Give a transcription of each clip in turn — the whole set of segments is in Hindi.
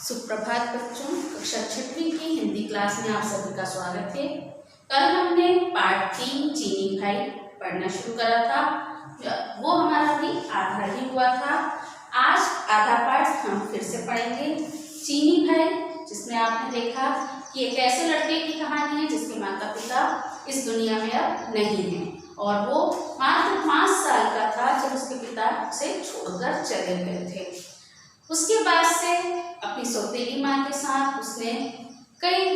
सुप्रभात बच्चों, कक्षा 6वीं की हिंदी क्लास में आप सभी का स्वागत है। कल हमने पाठ 3 चीनी भाई पढ़ना शुरू करा था, वो हमारा भी आधा ही हुआ था। आज आधा पाठ हम फिर से पढ़ेंगे। चीनी भाई, जिसमें आपने देखा कि एक ऐसे लड़के की कहानी है जिसके माता पिता इस दुनिया में अब नहीं हैं और वो मात्र 5 साल का था जब उसके पिता उसे छोड़कर चले गए थे। उसके बाद से अपनी सौतेली माँ के साथ उसने कई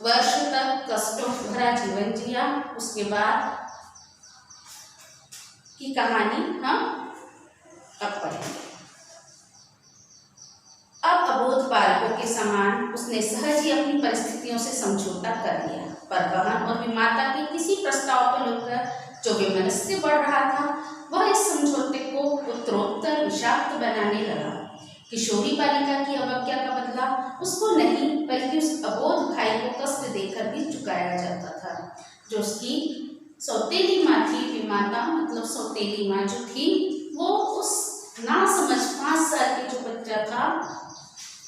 वर्ष तक कष्टों भरा जीवन जिया। उसके बाद की कहानी हम अब पढ़ेंगे। अब अबोध बालकों के समान उसने सहज ही अपनी परिस्थितियों से समझौता कर लिया, पर बहन और माता के किसी प्रस्ताव को लेकर जो वैमनस्य बढ़ रहा था, वह इस समझौते को उत्तरोत्तर विषाक्त बनाने लगा। किशोरी बालिका की अवज्ञा का बदला उसको नहीं बल्कि उस अबोध भाई को कष्ट देकर भी चुकाया जाता था। जो उसकी सौतेली माँ थी, माता मतलब सौतेली माँ जो थी, वो उस ना समझ 5 साल के जो बच्चा था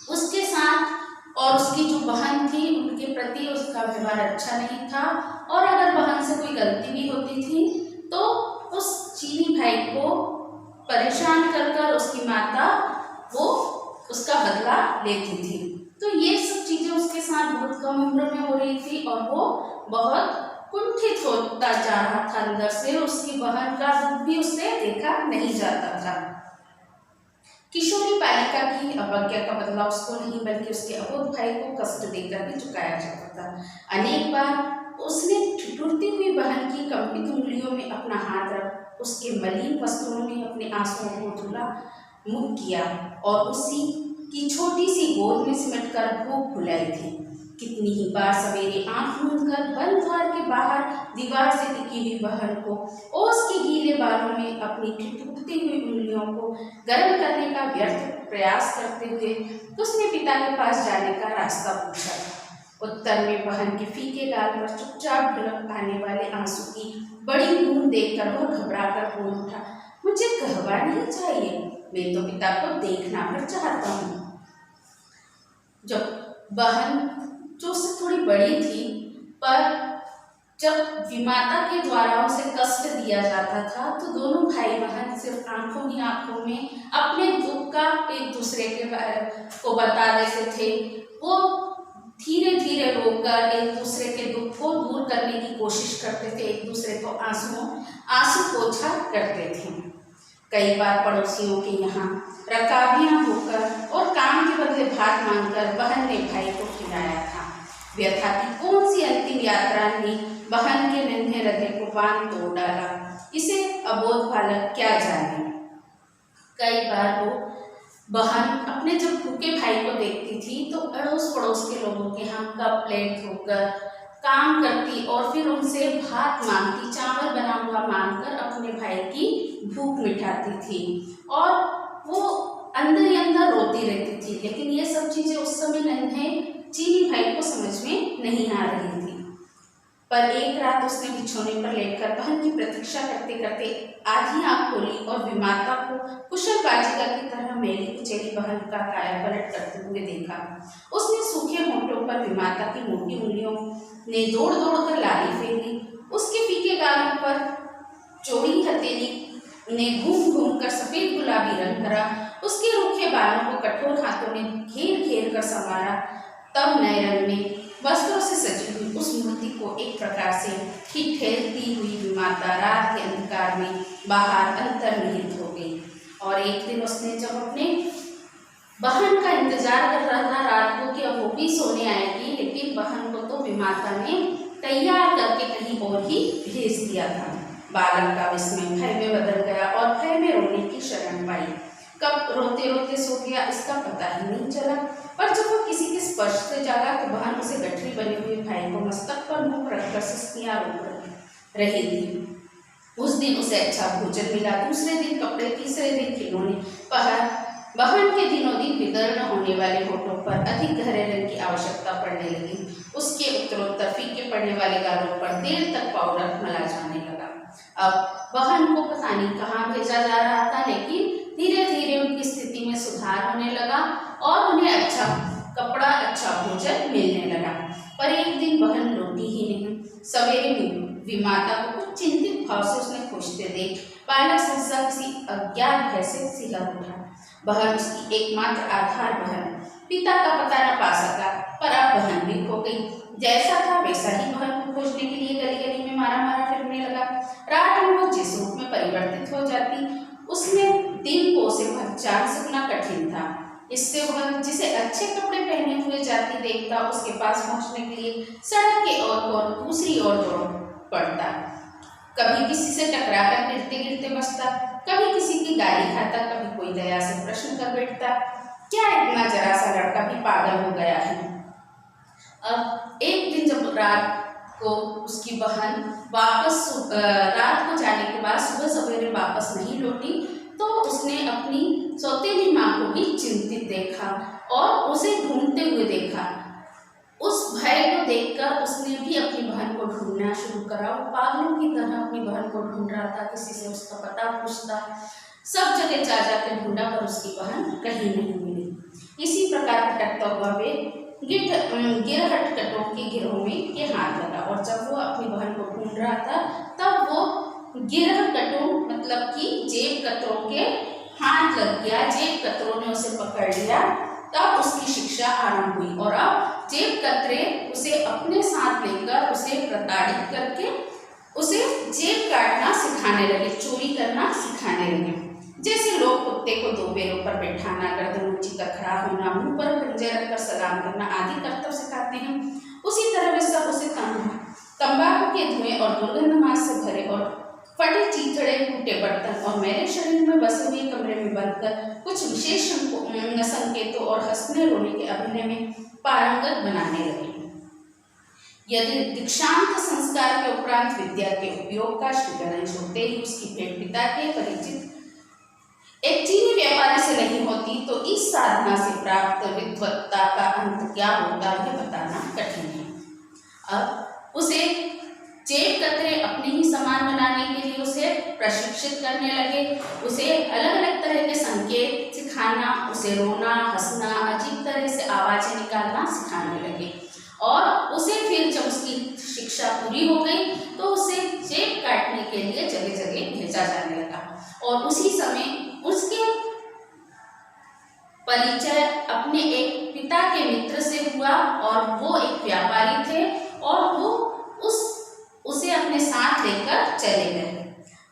उसके साथ और उसकी जो बहन थी उनके प्रति उसका व्यवहार अच्छा नहीं था। और अगर बहन से कोई गलती भी होती थी तो उस चीनी भाई को परेशान कर उसकी माता वो उसका बदला लेती थी। तो ये सब चीज़ें उसके साथ बहुत कम उम्र में हो रही थी और वो बहुत कुंठित होता जा रहा था अंदर से। उसकी बहन का दुख भी उससे देखा नहीं जाता था। किशोरी बालिका की अवज्ञा का बदला उसको नहीं बल्कि उसके अबोध भाई को कष्ट देकर भी चुकाया जाता था। अनेक बार उसने ठिठुरती हुई बहन की कंपित उंगलियों में अपना हाथ रख उसके मलिन वस्त्रों में अपने आंसुओं को धुला मुख किया और उसी की छोटी सी गोद में सिमटकर भूख भुलाई थी। कितनी ही बार सवेरे आंख मूंदकर बंद द्वार के बाहर दीवार से टिकी हुई बहन को ओस के गीले बालों में अपनी ठिठुरती हुई उंगलियों को गर्म करने का व्यर्थ प्रयास करते हुए उसने पिता के पास जाने का रास्ता पूछा। उत्तर में बहन के फीके गाल पर चुपचाप ढुलक आने वाले आंसू की बड़ी बूंद देखकर वह घबराकर बोल उठा, मुझे कहवा नहीं चाहिए, मैं तो पिता को देखना भर चाहता हूँ। जब बहन जो उससे थोड़ी बड़ी थी, पर जब विमाता के द्वारा उसे कष्ट दिया जाता था तो दोनों भाई बहन सिर्फ आंखों ही आंखों में अपने दुख का एक दूसरे के को बता देते थे। वो धीरे धीरे रोककर एक दूसरे के दुख को दूर करने की कोशिश करते थे, एक दूसरे को आंसू पोछा करते थे। कई बार पड़ोसियों के यहाँ रकाबियाँ होकर और काम के बदले भात मांगकर बहन ने भाई को खिलाया था। व्यथा की कौन सी अंतिम यात्रा ने बहन के नन्हे हृदय को बांध तोड़ डाला, इसे अबोध बालक क्या जाने। कई बार वो बहन अपने जब भूखे भाई को देखती थी तो अड़ोस पड़ोस के लोगों के यहाँ कप प्लेट धोकर काम करती और फिर उनसे भात मांगती, चावल बना हुआ मांगकर अपने भाई की भूख मिटाती थी और वो अंदर ही अंदर रोती रहती थी। लेकिन ये सब चीज़ें उस समय नन्हे चीनी भाई को समझ में नहीं आ रही थी। पर एक रात उसने बिछोने पर लेटकर बहन की प्रतीक्षा करते करते आधी आँख खोली और विमाता को कुशल बाजिका की तरह मेली कुचेली बहन का काया पलट करते हुए देखा। उसने सूखे होंठों पर विमाता की मोटी उंगलियों ने दौड़ दौड़ कर लाली फेंकी। उसके फीके गालों पर चौड़ी हथेली ने घूम घूम कर सफेद गुलाबी रंग भरा। उसके रूखे बालों को कठोर हाथों ने घेर घेर कर संवारा। तब नए रंग में वस्त्रों से सजी हुई उस मूर्ति को एक प्रकार से ठहरती हुई विमाता रात के अंधकार में बाहर अंतर्निहित हो गई। और एक दिन उसने जब अपने बहन का इंतजार कर रहा था रात को कि अब वो भी सोने आएगी, लेकिन बहन को तो विमाता ने तैयार करके कहीं और ही भेज दिया था। बालक का विस्मय भय में बदल गया और भय में रोने की शरण पाई। कब रोते रोते सो गया इसका पता ही नहीं चला, पर जब वो किसी के स्पर्श से जागा तो बहन उसे गठरी बने हुए भाई को मस्तक पर मुंह रखकर सिसकियां रोक रही थी। उस दिन उसे अच्छा भोजन मिला, दूसरे दिन कपड़े, तीसरे दिन खिलौने। बहन के दिनों दिन विदर्ण होने वाले होठों पर अधिक गहरे रंग की आवश्यकता पड़ने लगी। उसके उत्तरोत्तर फीके पड़ने वाले गालों पर देर तक पाउडर मला जाने लगा। अब बहन को पता नहीं कहाँ भेजा जा रहा था, लेकिन धीरे धीरे उनकी स्थिति में सुधार होने लगा और उन्हें अच्छा अच्छा कपड़ा, अच्छा भोजन मिलने लगा। पर एक दिन बहन लौटी ही नहीं। सवेरे विमाता को कुछ चिंतित भाव से उसने पूछते देख बालक सहसा किसी अज्ञात भय से सिहर उठा। बहन उसकी एकमात्र आधार बहन, पिता का पता न पा सका, पर अब बहन भी खो गई। जैसा था वैसा ही बहन को खोजने के लिए गली गली में मारा मारा फिरने लगा। रात में वो जिस रूप में परिवर्तित हो जाती, उसमें दिन को उसे पहचान सकना कठिन था। इससे वह जिसे अच्छे कपड़े पहने हुए जाती देखता, उसके पास पहुंचने के लिए सड़क के और दूसरी ओर दौड़ पड़ता। कभी किसी से टकराकर गिरते गिरते बचता, कभी किसी की गाली खाता, कभी कोई दया से प्रश्न कर बैठता, क्या इतना जरा सा लड़का भी पागल हो गया है। अब एक दिन जब रात को उसकी बहन रात को जाने के बाद सुबह सवेरे वापस नहीं लौटी, तो उसने अपनी सौतेली माँ को भी चिंतित देखा और उसे ढूंढते हुए देखा। उस भय को देखकर उसने भी अपनी बहन को ढूंढना शुरू करा। वो पागलों की तरह अपनी बहन को ढूंढ रहा था, किसी से उसका पता पूछता, सब जगह जा जाकर ढूंढा, पर उसकी बहन कहीं नहीं मिली। इसी प्रकार भटकता हुआ वे गिरहट कटों के गिरोह में के हाथ लगा, और जब वो अपनी बहन को ढूंढ रहा था, तब वो गिरह कटों मतलब कि जेब कतरों के हाथ लग गया। जेब कतरों ने उसे पकड़ लिया। तब उसकी शिक्षा आरंभ हुई, और अब जेब कतरे उसे अपने साथ लेकर उसे प्रताड़ित करके उसे जेब काटना सिखाने लगे, चोरी करना सिखाने लगे। जैसे लोग कुत्ते को दो पैरों पर बैठाना, गर्दन ऊंची कर खड़ा होना, मुंह पर पंजे रखकर सलाम करना आदि कर्तव्य सिखाते हैं, उसी तरह वे सब उसे तंबाकू के धुएं और दुर्गंध मांस से भरे और फटे चीथड़े, टूटे बर्तन और मेरे शरीर में बसे हुए कमरे में बंद कर कुछ विशेष संकेतों और हंसने रोने के अभिनय में पारंगत बनाने लगे। यदि दीक्षांत संस्कार के उपरांत विद्या के उपयोग का श्री गणेश होते ही उसकी भेंट पिता के परिचित एक चीनी व्यापारी से नहीं होती, तो इस साधना से प्राप्त विद्वत्ता का अंत क्या होता है बताना कठिन है। अब उसे जेब कतरे अपने ही समान बनाने के लिए उसे प्रशिक्षित करने लगे। उसे अलग अलग तरह के संकेत सिखाना, उसे रोना, हंसना, अजीब तरह से आवाजें निकालना सिखाने लगे। और उसे फिर जब उसकी शिक्षा पूरी हो गई, तो उसे जेब काटने के लिए जगह जगह भेजा जाने लगा। और उसी समय उसके परिचय अपने एक पिता के मित्र से हुआ, और वो एक व्यापारी थे, और वो उसे अपने साथ लेकर चले गए।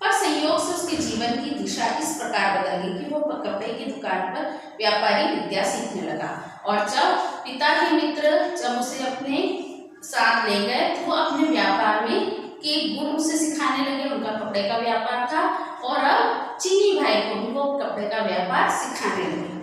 पर संयोग से उसके जीवन की दिशा इस प्रकार बदल गई कि वो कपड़े की दुकान पर व्यापारी विद्या सीखने लगा। और जब पिता के मित्र जब उसे अपने साथ ले गए, तो वो अपने व्यापार में के गुण उसे सिखाने लगे। उनका कपड़े का व्यापार था, और अब चीनी भाई को भी वो कपड़े का व्यापार सिखाने लगे।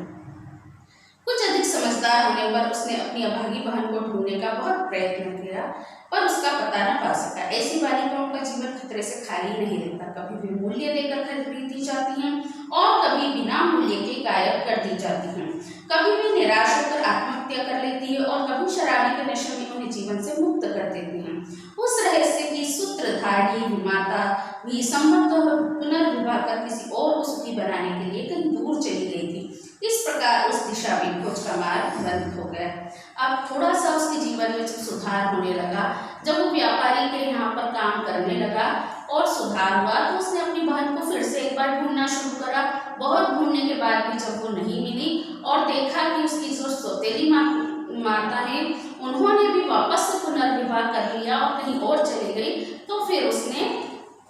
कुछ अधिक समझदार होने पर उसने अपनी अभागी बहन को ढूंढने का बहुत प्रयत्न किया, पर उसका पता न पा सका। ऐसी बालिकाओं का जीवन खतरे से खाली नहीं रहता। कभी भी मूल्य देकर खरीदी जाती हैं, और कभी बिना मूल्य के गायब कर दी जाती हैं। कभी भी निराश होकर आत्महत्या कर लेती है, और कभी शराबी के नशे में उन्हें जीवन से मुक्त कर देती हैं। उस रहस्य की सूत्रधारणी विमाता भी संभवतः पुनर्विवाह कर किसी और को सुखी बनाने के लिए कहीं दूर चली गई थी। इस प्रकार उस दिशा में खोज का मार्ग बंद हो गया। अब थोड़ा सा उसके जीवन में जब सुधार होने लगा, जब वो व्यापारी के यहाँ पर काम करने लगा और सुधार हुआ, तो उसने अपनी बहन को फिर से एक बार ढूंढना शुरू करा। बहुत ढूंढने के बाद भी जब वो नहीं मिली, और देखा कि उसकी जो सौतेली माता है उन्होंने भी वापस से पुनर्विवाह कर लिया और कहीं और चली गई, तो फिर उसने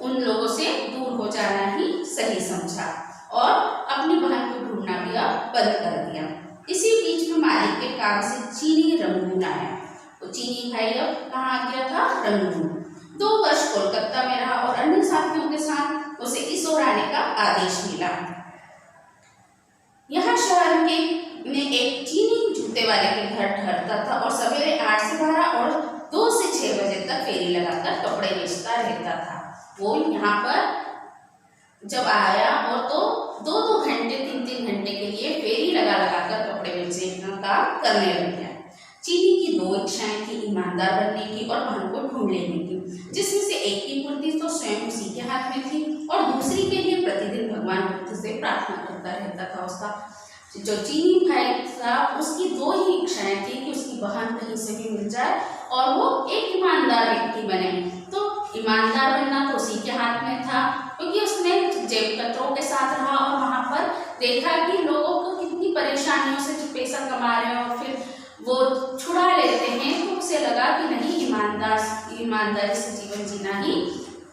उन लोगों से दूर हो जाना ही सही समझा और अपनी बहन को ढूंढना भी बंद कर दिया। इसी बीच में मालिक के काम से चीनी रंगून आया। तो चीनी भाई अब कहाँ आ गया था? रंगून। 2 वर्ष कोलकाता में रहा और अन्य साथियों के साथ उसे इस ओर आने का आदेश मिला। यहाँ शहर में एक चीनी जूते वाले के घर ठहरता था और सवेरे 8 से 12 और 2 से 6 बजे तक फेरी लगाकर कपड़े बेचता रहता था। वो यहाँ पर जब आया और तो 2-2 घंटे 3-3 घंटे के लिए फेरी लगा कर कपड़े बेचने का काम करने लग गया। चीनी की 2 इच्छाएं थी, ईमानदार बनने की और बहन को ढूंढ लेने की, जिसमें से एक की पूर्ति तो स्वयं उसी के हाथ में थी और दूसरी के लिए प्रतिदिन भगवान बुद्ध से प्रार्थना करता रहता था। उसका जो चीनी भाई था उसकी दो ही इच्छाएं थी कि उसकी बहन कहीं से भी मिल जाए और वो एक ईमानदार व्यक्ति बने। तो ईमानदार बनना तो उसी के हाथ में था, क्योंकि उसने जेब कतरों के साथ रहा और वहां पर देखा कि लोगों को कितनी परेशानियों से जो पैसा कमा रहे हैं और फिर वो छुड़ा लेते हैं, तो उसे लगा कि नहीं, ईमानदारी से जीवन जीना ही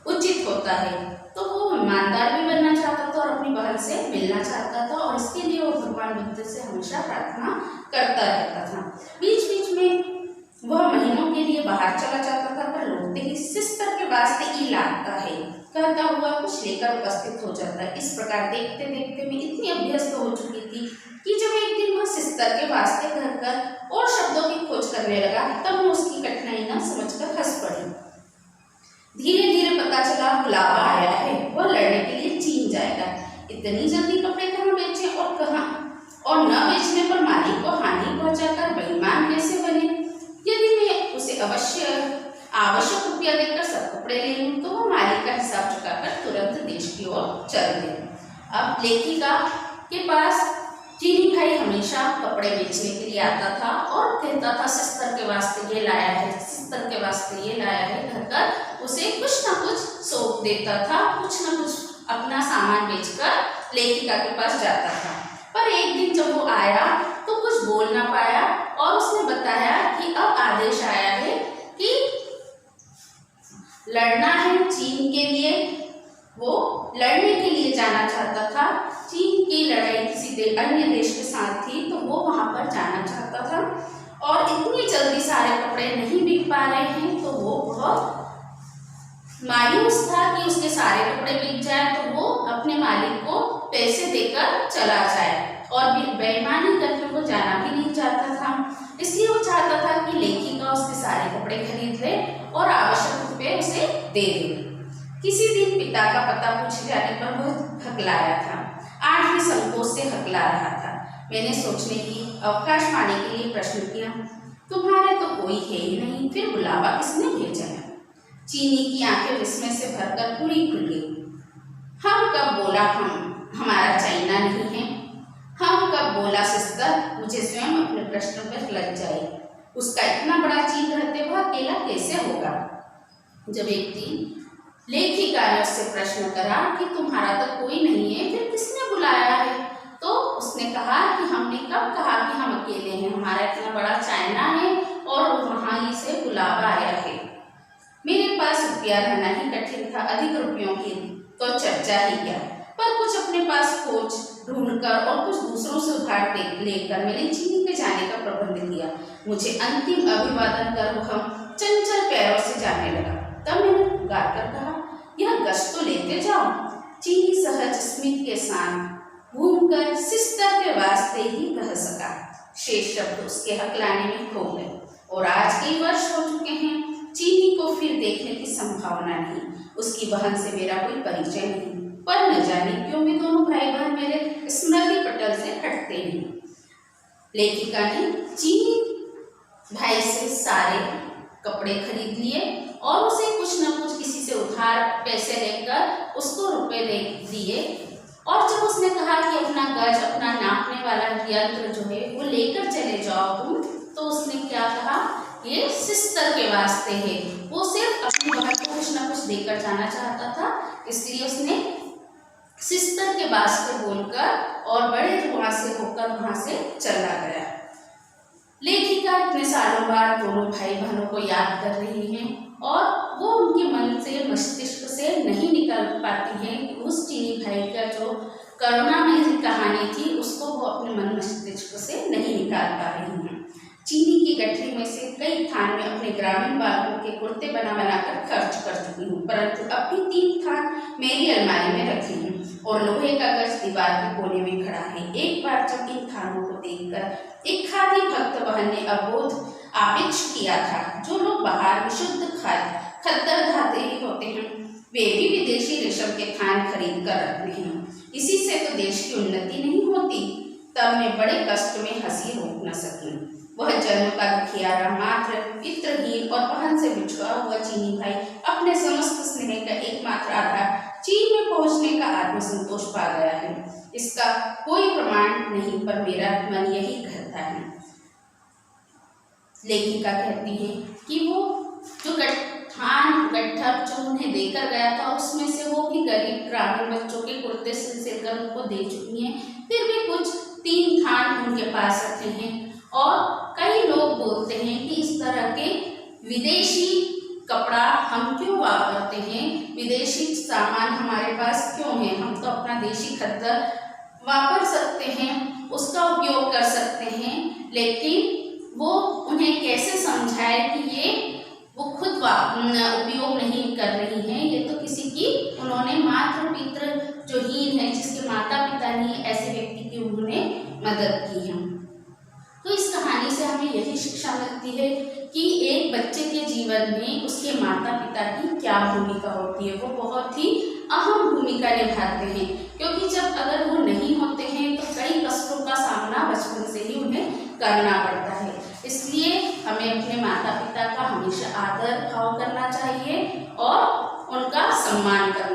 उचित होता है। तो वो ईमानदार भी बनना चाहता था और अपनी बहन से मिलना चाहता था, और इसके लिए वो भगवान बुद्ध से हमेशा प्रार्थना करता रहता था। बीच बीच में वह महीनों के लिए बाहर चला जाता था, पर लौटते ही सिस्टर के वास्ते ई लाता है कहता हुआ कुछ लेकर उपस्थित हो जाता है। इस प्रकार देखते देखते मैं इतनी अभ्यस्त हो चुकी थी कि जब एक दिन वह सिस्टर के वास्ते कहकर और शब्दों की खोज करने लगा, तब मैं उसकी कठिनाई न समझकर हंस पड़ी। धीरे धीरे पता चला बुलावा आया है, वह लड़ने के लिए चीन जाएगा। इतनी जल्दी कपड़े कहाँ बेचे और कहाँ, और न बेचने पर मालिक को हानि पहुंचाकर बेईमान कैसे बने। यदि मैं उसे आवश्यक रुपया देकर सब कपड़े ले लूं तो वह मालिक का हिसाब चुकाकर तुरंत देश की ओर चल दे। अब लेखिका के पास चीनी भाई हमेशा कपड़े बेचने के लिए आता था और कहता था सिस्टर के वास्ते ये लाया है, सिस्टर के वास्ते ये लाया है, कहकर उसे कुछ ना कुछ सौंप देता था, कुछ ना कुछ अपना सामान बेचकर लेखिका के पास जाता था। पर एक दिन जब वो आया तो कुछ बोल ना पाया और उसने बताया कि अब आदेश आया है कि लड़ना है चीन के लिए। वो लड़ने के लिए जाना चाहता था। चीन की लड़ाई किसी अन्य देश के साथ थी, तो वो वहां पर जाना चाहता था और इतनी जल्दी सारे कपड़े नहीं बिक पा रहे हैं, तो वो बहुत मायूस था कि उसके सारे कपड़े बिक जाए तो वो अपने मालिक को पैसे देकर चला जाए, और बेईमानी करके वो जाना भी नहीं चाहता था। इसलिए वो चाहता था कि लेखिका उसके सारे कपड़े खरीद ले और आवश्यक रुपये उसे दे दे। किसी दिन पिता का पता पूछे जाने पर वह हकलाया था, आज भी संकोच से हकला रहा था। मैंने सोचने की अवकाश पाने के लिए प्रश्न किया, तुम्हारे तो कोई है ही नहीं, फिर बुलावा किसने भेजा है? चीनी की आंखें विस्मय से भरकर पूरी खुल गई। हम कब बोला हमारा चाइना नहीं है? हम कब बोला सिस्टर? मुझे स्वयं अपने प्रश्न पर लग जाए। उसका इतना बड़ा चीन रहते हुए अकेला कैसे होगा? जब एक दिन लेखिका ने उससे प्रश्न करा कि तुम्हारा तो कोई नहीं है, फिर किसने बुलाया है? तो उसने कहा कि हमने कब कहा कि हम अकेले हैं, हमारा इतना बड़ा चाइना है और वहाँ ही से बुलावा आया है। मेरे पास रुपया रहना ही कठिन था, अधिक रुपयों की तो चर्चा ही क्या। पर कुछ अपने पास खोज ढूंढकर और कुछ दूसरों से उधार लेकर मैंने चीनी के जाने का प्रबंध किया। मुझे अंतिम अभिवादन कर हम चंचल पैरों से जाने लगा। तब मैंने पुकार कर कहा, यह गश्त तो लेते जाओ। चीनी सहज स्मित के साथ घूमकर सिस्टर के वास्ते ही कह सका। शेष शब्द उसके हकलाने में खो गए। और आज कई वर्ष हो चुके हैं, चीनी को फिर देखने की संभावना नहीं। उसकी बहन से मेरा कोई परिचय नहीं, पर न जाने क्यों वे दोनों भाई बहन मेरे स्मृति पटल से हटते नहीं। लेखिका ने चीनी भाई से सारे कपड़े खरीद लिए और उसे कुछ न कुछ किसी से उधार पैसे लेकर उसको रुपए दे दिए। और जब उसने कहा कि अपना गज, अपना नापने वाला यंत्र जो है वो लेकर चले जाओ तुम, तो उसने क्या कहा, ये सिस्टर के वास्ते है। वो सिर्फ अपनी बहन को कुछ न कुछ देकर जाना चाहता था, इसलिए उसने सिस्टर के वास्ते बोलकर और बड़े वहां से होकर वहां से चला गया। लेखिका इतने सालों बाद दोनों भाई बहनों को याद कर रही हैं और वो उनके मन से, मस्तिष्क से नहीं निकल पाती है कि उस चीनी भाई का जो करुणामयी कहानी थी उसको वो अपने मन मस्तिष्क से नहीं निकाल पा रही हैं। चीनी की गठरी में से कई थान में अपने ग्रामीण बालकों के कुर्ते बनाकर खर्च कर चुकी हूँ, परंतु अब भी 3 थान मेरी अलमारी में रखी हूँ और लोहे का गज दीवार के कोने में खड़ा है। एक बार जब इन थानों को देखकर एक खादी भक्त बहन ने अबोध आपेक्ष किया था, जो लोग बाहर विशुद्ध खद्दर धातु होते हैं वे भी विदेशी रेशम के थान खरीद कर रखते हैं, इसी से तो देश की उन्नति नहीं होती। तब मैं बड़े कष्ट में हंसी रोक न सकी। वह जन्म का दुखियारा, मात्र पितृहीन और बहन से बिछुआ हुआ चीनी भाई अपने समस्त स्नेह का एकमात्र आधार चीन में पहुंचने का आत्मसंतोष पा गया है। इसका कोई प्रमाण नहीं, पर मेरा मन यही कहता है। लेखिका कहती है कि वो जो गट्ठर जो उन्हें देकर गया था, उसमें से वो भी गरीब ग्रामीण बच्चों के कुर्ते सिल कर उनको दे चुकी हैं। फिर भी कुछ 3 थान उनके पास रखे हैं। और कई लोग बोलते हैं कि इस तरह के विदेशी कपड़ा हम क्यों वापरते हैं, विदेशी सामान हमारे पास क्यों है, हम तो अपना देशी खद्दर वापर सकते हैं, उसका उपयोग कर सकते हैं। लेकिन वो उन्हें कैसे समझाए कि ये वो खुद उपयोग नहीं कर रही हैं, ये तो किसी की उन्होंने मातृ पितृ जो हीन है, जिसके माता पिता नहीं, ऐसे व्यक्ति की उन्होंने मदद की है। तो इस कहानी से हमें यही शिक्षा मिलती है कि एक बच्चे के जीवन में उसके माता पिता की क्या भूमिका होती है। वो बहुत ही अहम भूमिका निभाते हैं, क्योंकि जब अगर वो नहीं होते हैं तो कई कष्टों का सामना बचपन से ही उन्हें करना पड़ता है। इसलिए हमें अपने माता पिता का हमेशा आदर भाव करना चाहिए और उनका सम्मान करना